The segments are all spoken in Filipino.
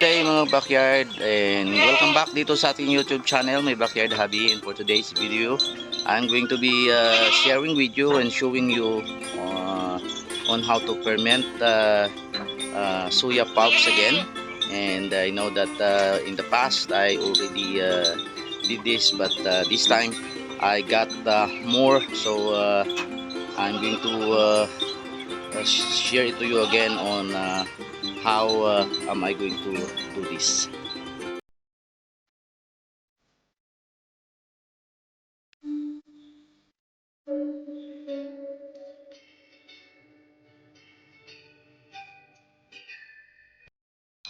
Hey mga backyard, and welcome back dito sa ating YouTube channel, my Backyard Hobby. And for today's video, I'm going to be sharing with you and showing you on how to ferment soya pulps again. And I know that in the past I already did this, but this time I got more, so I'm going to share it to you again on how am I going to do this.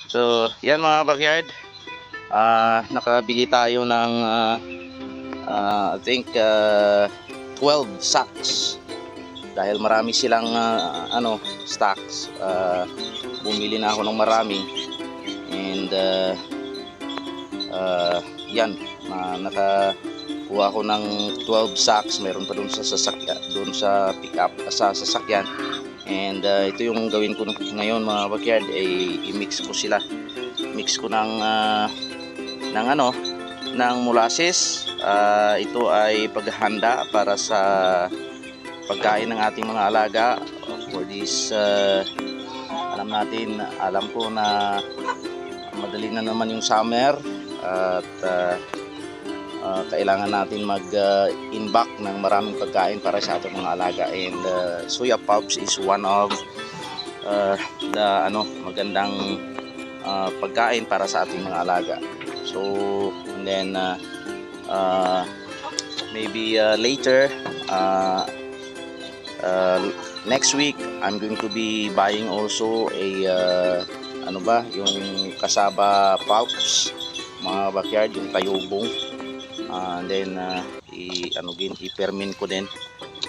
So yan mga backyard, nakabili tayo ng I think 12 sacks dahil marami silang stocks. Bumili na ako ng marami, and yan, nakakuha ako ng 12 sacks. Meron pa doon sa sasakyan, doon sa pickup, sa sasakyan. And ito yung gawin ko ngayon mga backyard, i-mix ko sila. Mix ko ng molasses. Ito ay paghahanda para sa pagkain ng ating mga alaga for this. Alam ko na madali na naman yung summer, at kailangan natin mag-inback ng maraming pagkain para sa ating mga alaga. And soya pulps is one of the magandang pagkain para sa ating mga alaga. So and then maybe later, next week, I'm going to be buying also yung kasaba pulps mga backyard, yung tayubong. And then i-ferment ko din,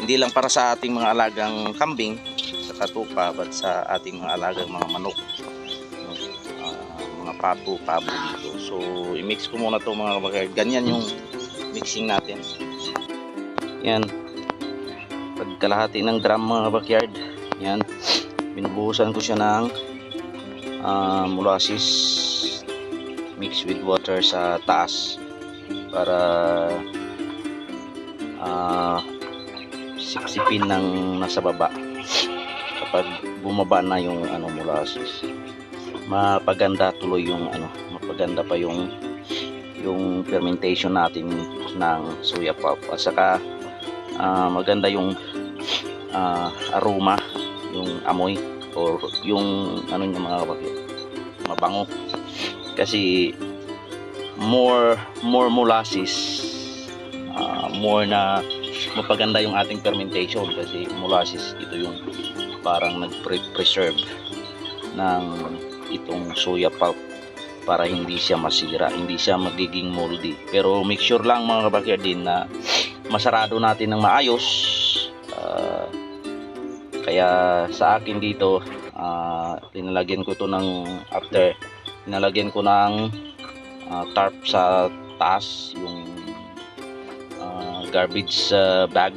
hindi lang para sa ating mga alagang kambing sa katupa, but sa ating mga alagang mga manok, mga pato, pabo dito. So i-mix ko muna to mga backyard. Ganyan yung mixing natin. Yan, pagkalahati ng drum mga backyard, yan, binubuhusan ko siya ng molasses mixed with water sa taas para sipsipin ng nasa baba. Kapag bumaba na yung molasses, mapaganda tuloy yung mapaganda pa yung fermentation natin ng soya pulp. At saka maganda yung aroma, yung amoy, or yung niya mga kapatid, mabango. Kasi more molasses, more na mapaganda yung ating fermentation, kasi molasses ito yung parang nag-preserve ng itong soya pulp para hindi siya masira, hindi siya magiging moldy. Pero make sure lang mga kabakyer din na masarado natin ng maayos. Kaya sa akin dito, linalagyan ko to linalagyan ko ng tarp sa taas, yung garbage bag.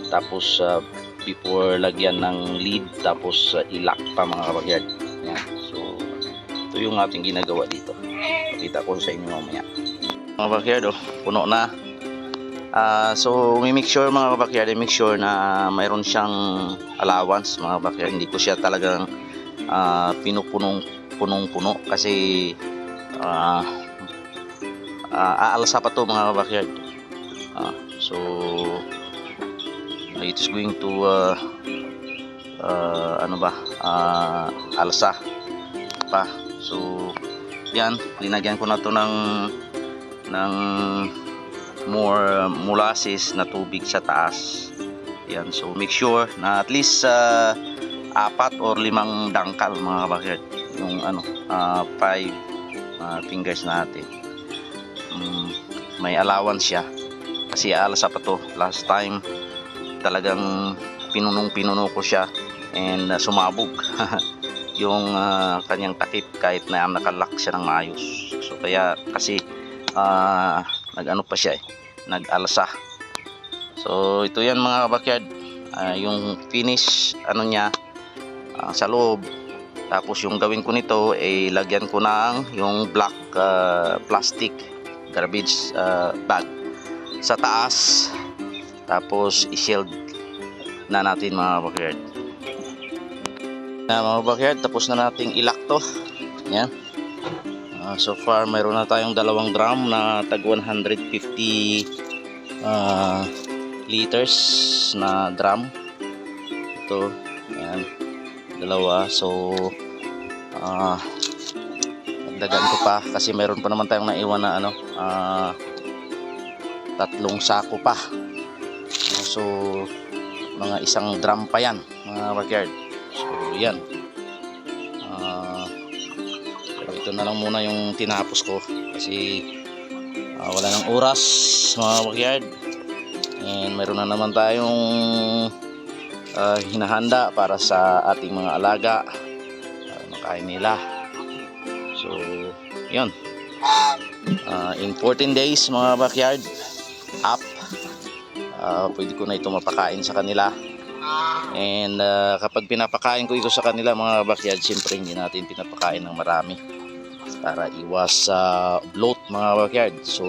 Tapos before lagyan ng lid, tapos ilock pa mga kabakyer. Yan. So ito yung ating ginagawa dito. Pakita ko sa inyo mamaya mga kabakyer. Puno na. So make sure mga kabakyer, make sure na mayroon siyang allowance mga kabakyer. Hindi ko siya talagang punong-puno, kasi aalsa pa to mga kabakyer. So it is going to alsa pa. So yan, linagyan ko na to ng more molasses na tubig sa taas. Yan, so make sure na at least 4 or 5 dangkal mga kabakyer, yung 5 fingers natin. May allowance siya kasi alsa pa to. Last time talagang pinuno ko siya, and sumabog yung kanyang takip kahit na nakalock siya ng maayos. So kaya kasi pa siya, nag-alsa. So ito yan mga kabakyer, yung finish niya sa loob Tapos yung gawin ko nito ay lagyan ko ng yung black plastic garbage bag sa taas. Tapos i-shield na natin mga backyard. Mga backyard, tapos na nating ilak to. Yan. So far mayroon na tayong dalawang drum na tag 150 liters na drum. Ito, yan, dalawa. So dagdagan ko pa kasi mayroon pa naman tayong naiwan na ano, 3 sako pa. So mga isang drum pa yan mga backyard. So yan, ito na lang muna yung tinapos ko kasi wala nang oras mga backyard. And mayroon na naman tayong hinahanda para sa ating mga alaga para makain nila. So yun, in 14 days mga backyard up, pwede ko na ito mapakain sa kanila. And kapag pinapakain ko ito sa kanila mga backyard, siyempre hindi natin pinapakain ng marami para iwas bloat mga backyard. So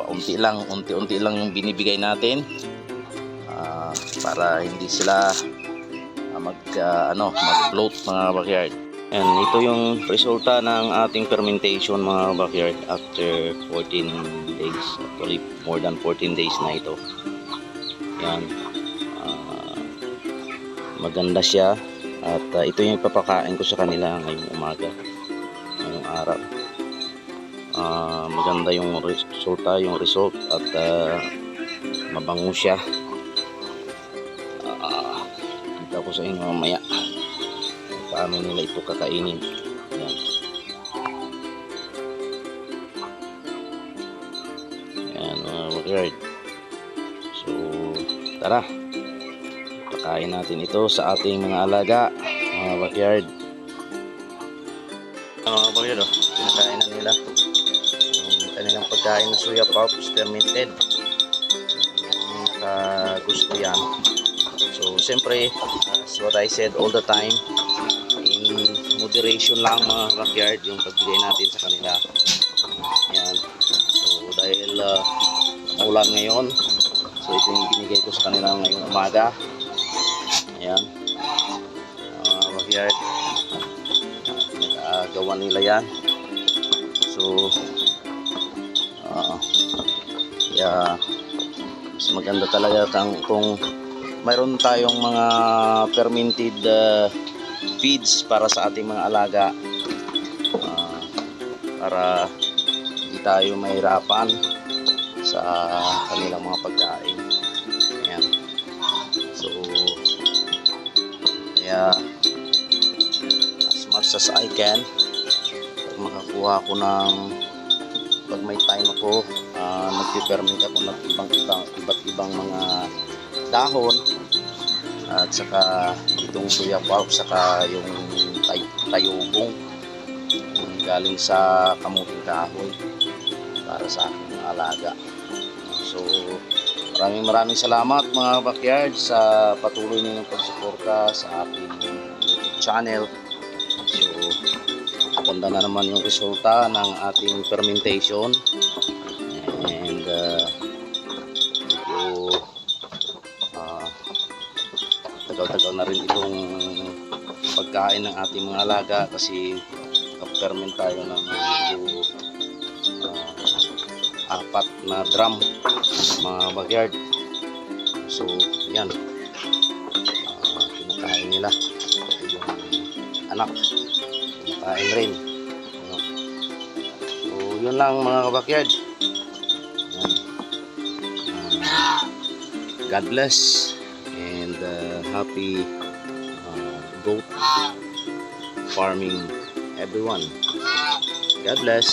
unti-unti lang yung binibigay natin para hindi sila mag-bloat mga backyard. And ito yung resulta ng ating fermentation mga backyard after 14 days. Actually more than 14 days na ito. Yan, maganda siya at ito yung ipapakain ko sa kanila ngayong umaga, ngayong araw. Maganda yung resulta, yung result at mabango siya. Kita ko sa inyo mamaya paano nila ito kakainin. Yan. Yan mga backyard. So tara, pakain natin ito sa ating mga alaga mga backyard. Mga backyard, pinakain na nila yung kanilang pagkain na soya pulp fermented. Nakagusto yan. So siyempre, as what I said all the time, in moderation lang mga backyard yung pagbigay natin sa kanila. Yan. So dahil ulan ngayon, so ito yung binigay ko sa kanila ngayong umaga. Ayan, backyard, nagagawa nila yan. So mas maganda talaga kung mayroon tayong mga fermented feeds para sa ating mga alaga, para hindi tayo mahirapan sa kanilang mga pagkain. Ayan. So kaya as much as I can, pag makakuha ko ng, pag may time ako, nagpipermit ako ng iba't ibang mga dahon at saka itong soya pulp, saka yung tayubong galing sa kamuting kahoy para sa aking mga alaga. So maraming salamat mga backyard sa patuloy ninyong pagsuporta sa aking YouTube channel. So maganda na naman yung resulta ng ating fermentation, and tagal-tagal na rin itong pagkain ng ating mga alaga kasi ferment tayo ng 4 na drum mga backyard. So yan, kinakain nila, yung anak kinakain rin. So yun lang mga backyard. God bless and happy goat farming everyone. God bless.